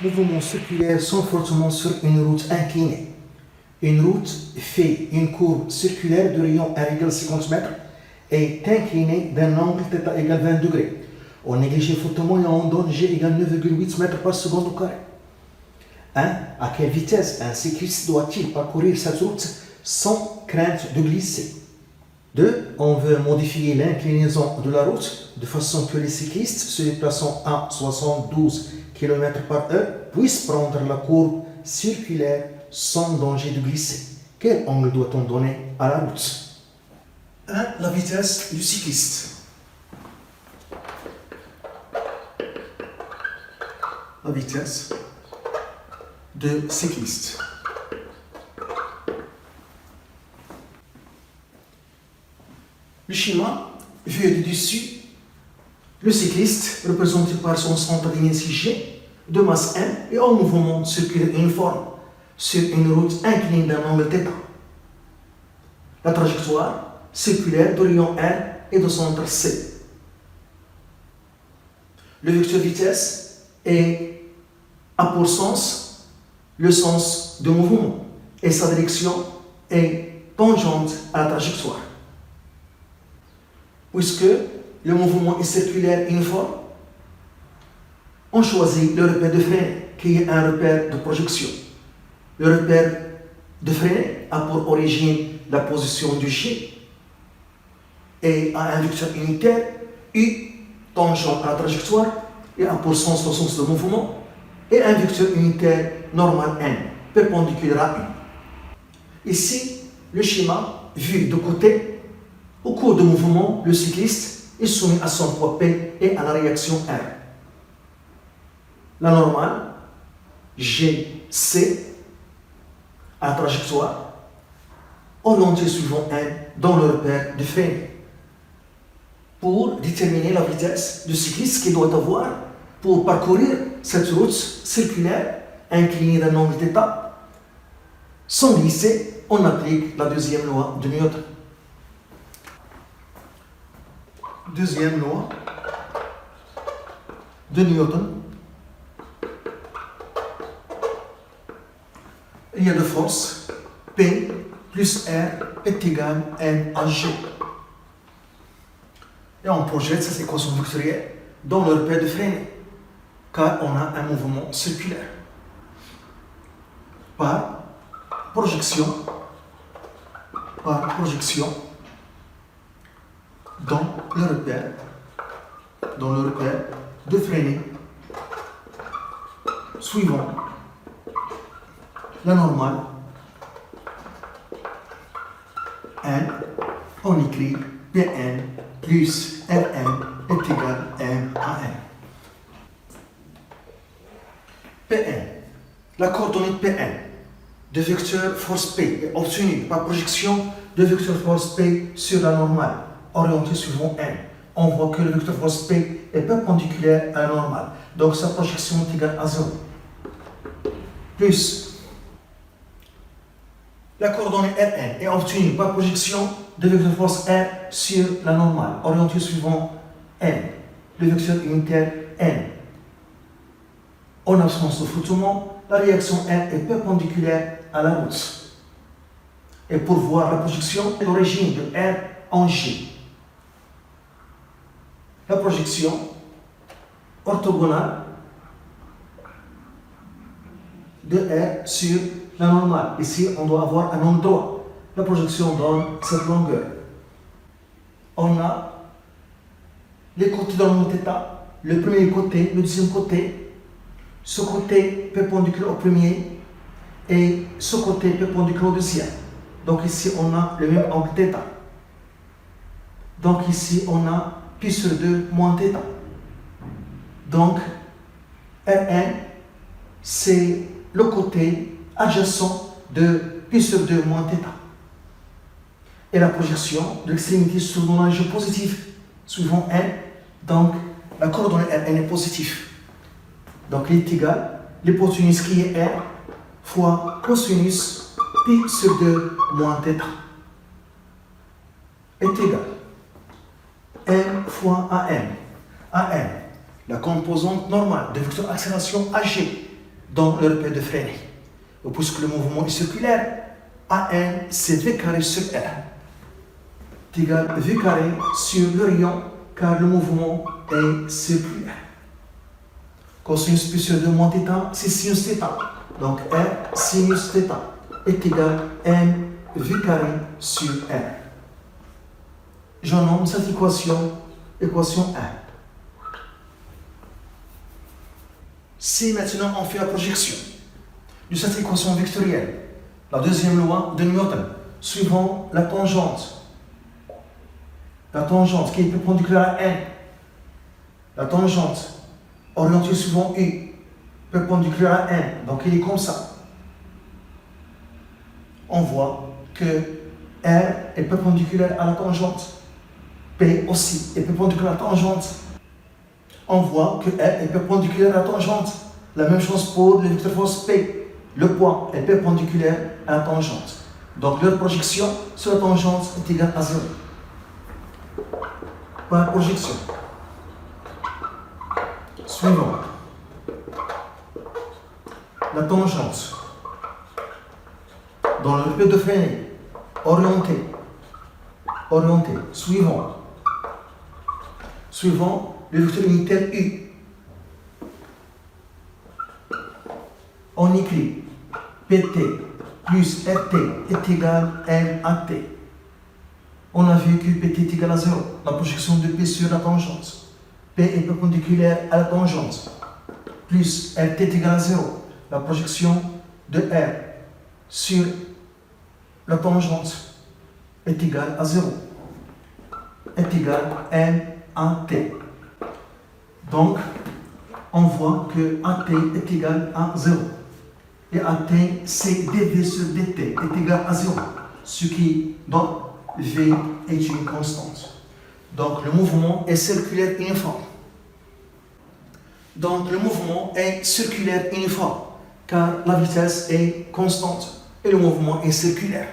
Mouvements circulaires sont fortement sur une route inclinée. Une route fait une courbe circulaire de rayon 1,50 m et est inclinée d'un angle θ égale 20 degrés. On néglige fortement et on donne G égale 9,8 m par seconde au carré. 1. À quelle vitesse un cycliste doit-il parcourir cette route sans crainte de glisser? 2. On veut modifier l'inclinaison de la route de façon que les cyclistes se déplaçant à 72 km/h puissent prendre la courbe circulaire sans danger de glisser. Quel angle doit-on donner à la route? 1. La vitesse du cycliste. La vitesse de cycliste. Le schéma, vu du dessus, le cycliste, représenté par son centre d'inertie G, de masse M, est en mouvement circulaire uniforme sur une route inclinée d'un angle θ. La trajectoire circulaire de rayon R est de centre C. Le vecteur vitesse a pour sens le sens de mouvement et sa direction est tangente à la trajectoire. Puisque le mouvement est circulaire uniforme, on choisit le repère de freiner, qui est un repère de projection. Le repère de freiner a pour origine la position du G et a un vecteur unitaire U tangent à la trajectoire et a pour sens le sens de mouvement et un vecteur unitaire normal N, perpendiculaire à U. Ici, le schéma, vu de côté, au cours du mouvement, le cycliste est soumis à son poids P et à la réaction R. La normale, GC, à la trajectoire, orientée suivant N dans le repère de frein. Pour déterminer la vitesse du cycliste qu'il doit avoir pour parcourir cette route circulaire inclinée d'un angle θ, sans glisser, on applique la deuxième loi de Newton. Deuxième loi de Newton. Il y a de force P plus R est égal à M à G. Et on projette cette équation vectorielle dans le repère de frein, car on a un mouvement circulaire. Par projection dans le repère de freiner suivant la normale N, on écrit Pn plus Rn est égal à M à N. Pn, la coordonnée Pn de vecteur force P est obtenue par projection de vecteur force P sur la normale orientée suivant N. On voit que le vecteur force P est perpendiculaire à la normale, donc sa projection est égale à 0. Plus la coordonnée Rn est obtenue par projection de vecteur force R sur la normale orientée suivant N, le vecteur unitaire N. En absence de flottement, la réaction R est perpendiculaire à la route. Et pour voir la projection, l'origine de R en G. La projection orthogonale de R sur la normale. Ici, on doit avoir un angle droit. La projection donne cette longueur. On a les côtés dans l'angle θ, le premier côté, le deuxième côté, ce côté perpendiculaire au premier et ce côté perpendiculaire au deuxième. Donc ici, on a le même angle θ. Donc ici, on a pi sur 2 moins θ. Donc, Rn, c'est le côté adjacent de pi sur 2 moins θ. Et la projection de l'extrémité sur le jeu positif suivant N, donc la coordonnée Rn est positive. Donc il est égal, l'hypoténuse qui est R fois cosinus pi sur 2 moins θ est égal M fois AM. AM, la composante normale de vecteur accélération AG, dans le repère de Freinet. Et puisque le mouvement est circulaire, AN c'est V carré sur R. C'est égal à V carré sur le rayon car le mouvement est circulaire. Cosinus plus sur 2 moins θ, c'est sinus θ. Donc R sinus θ est égal à M V carré sur R. Je nomme cette équation 1. Si maintenant on fait la projection de cette équation vectorielle, la deuxième loi de Newton, suivant la tangente qui est perpendiculaire à N, la tangente orientée suivant U, perpendiculaire à N, donc il est comme ça. On voit que R est perpendiculaire à la tangente, P aussi est perpendiculaire à la tangente. On voit que R est perpendiculaire à la tangente. La même chose pour le vecteur force P. Le poids est perpendiculaire à la tangente. Donc leur projection sur la tangente est égale à 0. Par projection. Suivant. La tangente dans le repère de Freinet, orienté, suivant le vecteur unitaire U. On écrit PT plus RT est égal à MAT. On a vu que PT est égal à 0, la projection de P sur la tangente. P est perpendiculaire à la tangente. Plus RT est égal à 0, la projection de R sur la tangente est égale à 0. Est égal à MAT. Donc, on voit que AT est égal à 0. Et AT, c'est dV sur dt est égal à 0. Ce qui donne V est une constante. Donc, le mouvement est circulaire uniforme. Car la vitesse est constante et le mouvement est circulaire.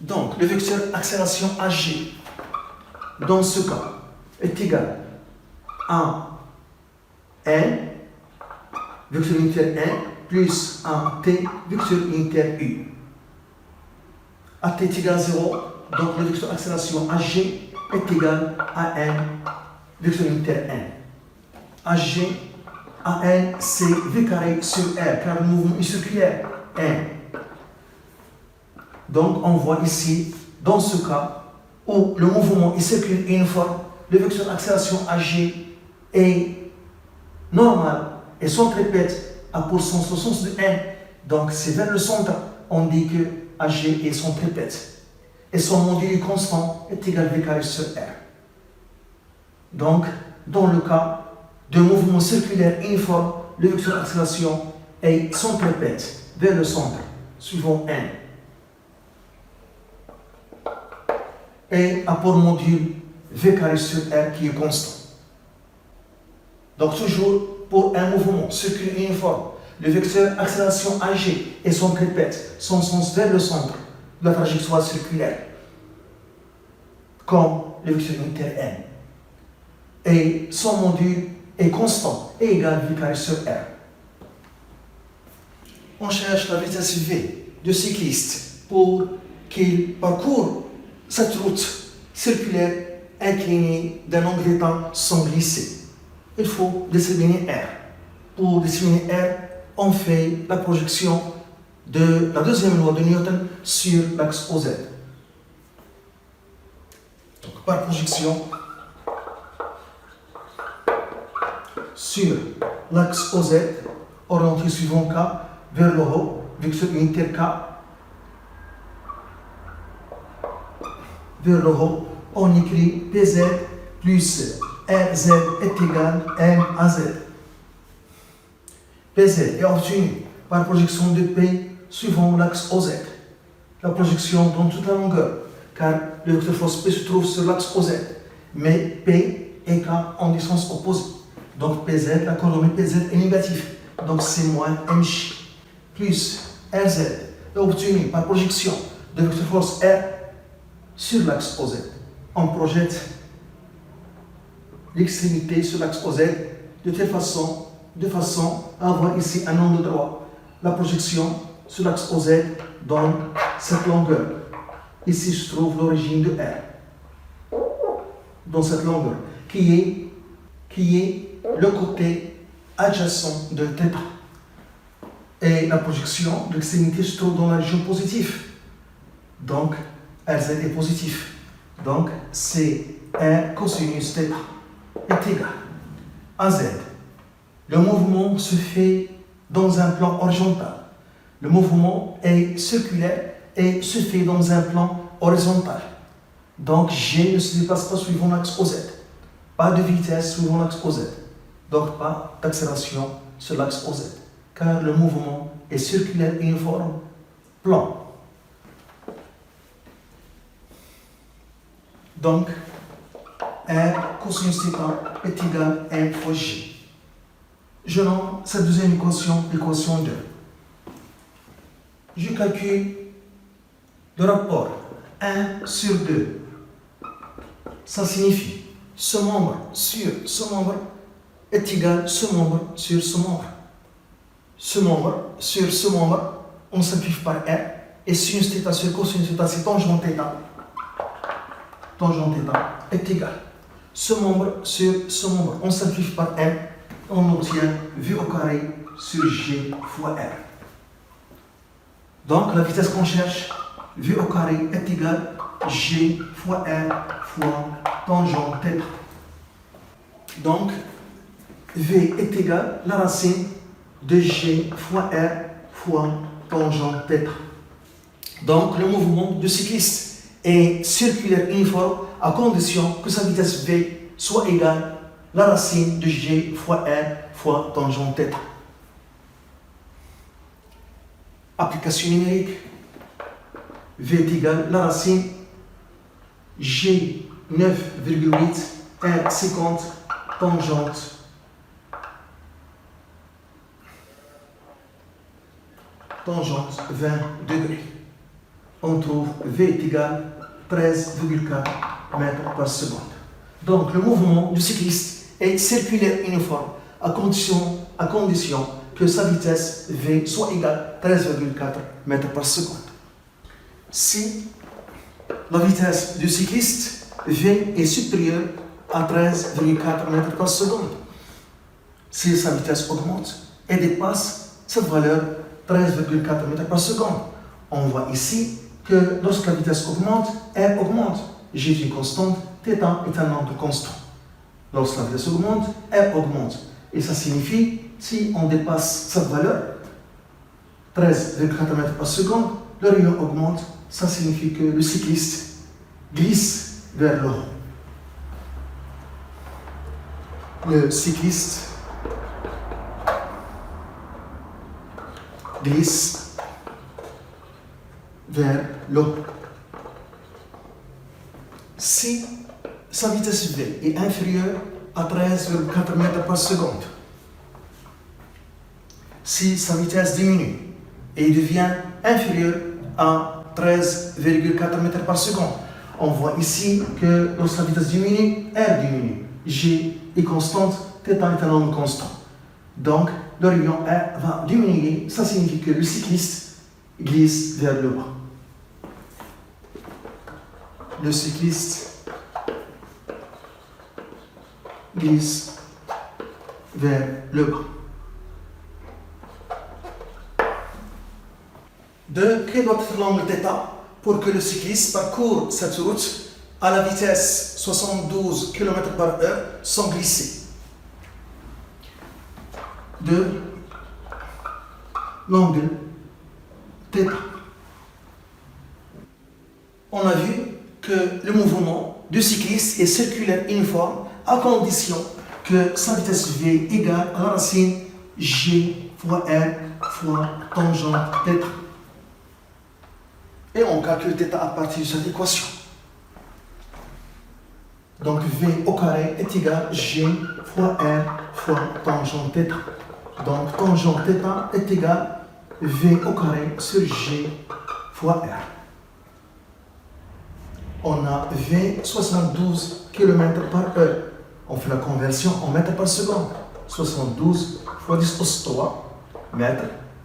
Donc, le vecteur accélération AG, dans ce cas, est égal à N, vecteur unitaire N, plus un T, vecteur unitaire U. AT est égal à 0, donc le vecteur accélération AG est égal à N, vecteur unitaire N. AG, AN, c'est V carré sur R, car le mouvement est circulaire, N. Donc on voit ici, dans ce cas, où le mouvement est circulaire uniforme, le vecteur accélération AG est normal et centripète a pour sens le sens de N. Donc c'est vers le centre, on dit que AG est centripète. Et son module constant est égal à V carré sur R. Donc, dans le cas de mouvement circulaire uniforme, le vecteur accélération est centripète vers le centre, suivant N. Et a pour module V carré sur R qui est constant. Donc toujours pour un mouvement circulaire uniforme, le vecteur accélération AG et son centripète, son sens vers le centre de la trajectoire circulaire, comme le vecteur unitaire N. Et son module est constant et égal à V carré sur R. On cherche la vitesse V du cycliste pour qu'il parcourt cette route circulaire inclinée d'un angle d'état sans glisser. Il faut déterminer R. Pour déterminer R, on fait la projection de la deuxième loi de Newton sur l'axe OZ. Donc, par projection sur l'axe OZ, orienté suivant K vers le haut, vecteur unitaire K, vers le haut, on écrit PZ plus RZ est égal à MAZ. PZ est obtenu par projection de P suivant l'axe OZ. La projection donne toute la longueur, car le vecteur force P se trouve sur l'axe OZ, mais P et K en distance opposée. Donc PZ, la coordonnée PZ est négative, donc c'est moins MJ plus RZ est obtenu par projection de vecteur force R sur l'axe OZ. On projette l'extrémité sur l'axe OZ de façon avoir ici un angle droit. La projection sur l'axe OZ donne cette longueur. Ici se trouve l'origine de R. Dans cette longueur, qui est le côté adjacent de θ. Et la projection de l'extrémité se trouve dans la région positive. Donc, RZ est positif. Donc, c'est un cosinus θ est égal à Z. Le mouvement se fait dans un plan horizontal. Le mouvement est circulaire et se fait dans un plan horizontal. Donc, G ne se déplace pas suivant l'axe OZ. Pas de vitesse suivant l'axe OZ. Donc, pas d'accélération sur l'axe OZ. Car le mouvement est circulaire uniforme, plan. Donc, R cosinus θ est égal à 1 fois G. Je nomme cette deuxième équation l'équation 2. Je calcule le rapport 1 sur 2. Ça signifie ce membre sur ce membre est égal à ce membre sur ce membre. Ce membre sur ce membre, on simplifie par R, et sinus θ sur cosinus θ, c'est tangente θ. Tangente θ est égal. Ce membre sur ce membre, on simplifie par R, on obtient V au carré sur G fois R. Donc la vitesse qu'on cherche, V au carré est égal à G fois R fois tangente θ. Donc V est égal à la racine de G fois R fois tangente θ. Donc le mouvement du cycliste est circulaire uniforme à condition que sa vitesse V soit égale à la racine de G fois R fois tangente θ. Application numérique. V est égal à la racine G 9,8 R 50 tangente tangente 20 degrés. On trouve V est égal à 13,4 mètres par seconde. Donc le mouvement du cycliste est circulaire uniforme à condition que sa vitesse V soit égale à 13,4 mètres par seconde. Si la vitesse du cycliste V est supérieure à 13,4 mètres par seconde, si sa vitesse augmente et dépasse cette valeur 13,4 mètres par seconde, on voit ici que lorsque la vitesse augmente, R augmente. G est une constante, θ est un nombre constant. Lorsque la vitesse augmente, R augmente. Et ça signifie, si on dépasse cette valeur, 13,4 mètres par seconde, le rayon augmente. Ça signifie que le cycliste glisse vers le haut. Le cycliste glisse vers le haut. Si sa vitesse V est inférieure à 13,4 mètres par seconde, si sa vitesse diminue et devient inférieure à 13,4 mètres par seconde, on voit ici que lorsque la vitesse diminue, R diminue. G est constante, θ est un nombre constant. Donc, le rayon R va diminuer. Ça signifie que le cycliste glisse vers le bas. Le cycliste glisse vers le bas. Quel doit être l'angle θ pour que le cycliste parcourt cette route à la vitesse 72 km/h sans glisser? L'angle θ. On a vu que le mouvement du cycliste est circulaire uniforme à condition que sa vitesse V égale à la racine G fois R fois tangente θ. Et on calcule θ à partir de cette équation. Donc V au carré est égal à G fois R fois tangente θ. Donc tangente θ est égal à V au carré sur G fois R. On a V 72 km/h. On fait la conversion en mètres par seconde. 72 fois 10 أس 3 mètres.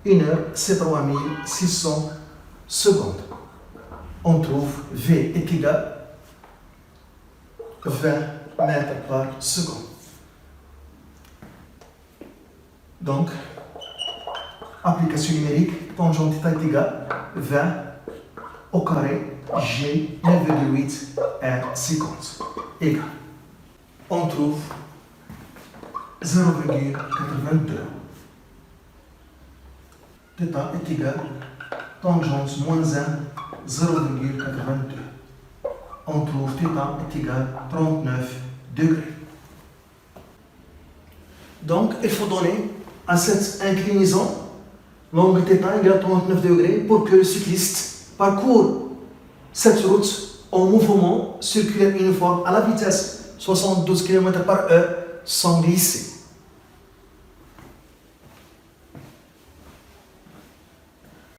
1 heure, c'est 3600 secondes. On trouve V est égal à 20 mètres par seconde. Donc, application numérique, tangente θ est égal à 20 au carré G 9,8 R50 égal. On trouve 0,82. Θ est égal à tangente moins 1, 0,82. On trouve θ est égal à 39 degrés. Donc, il faut donner à cette inclinaison l'angle θ égale à 39 degrés pour que le cycliste parcourt cette route en mouvement circulaire uniforme à la vitesse 72 km/h sans glisser.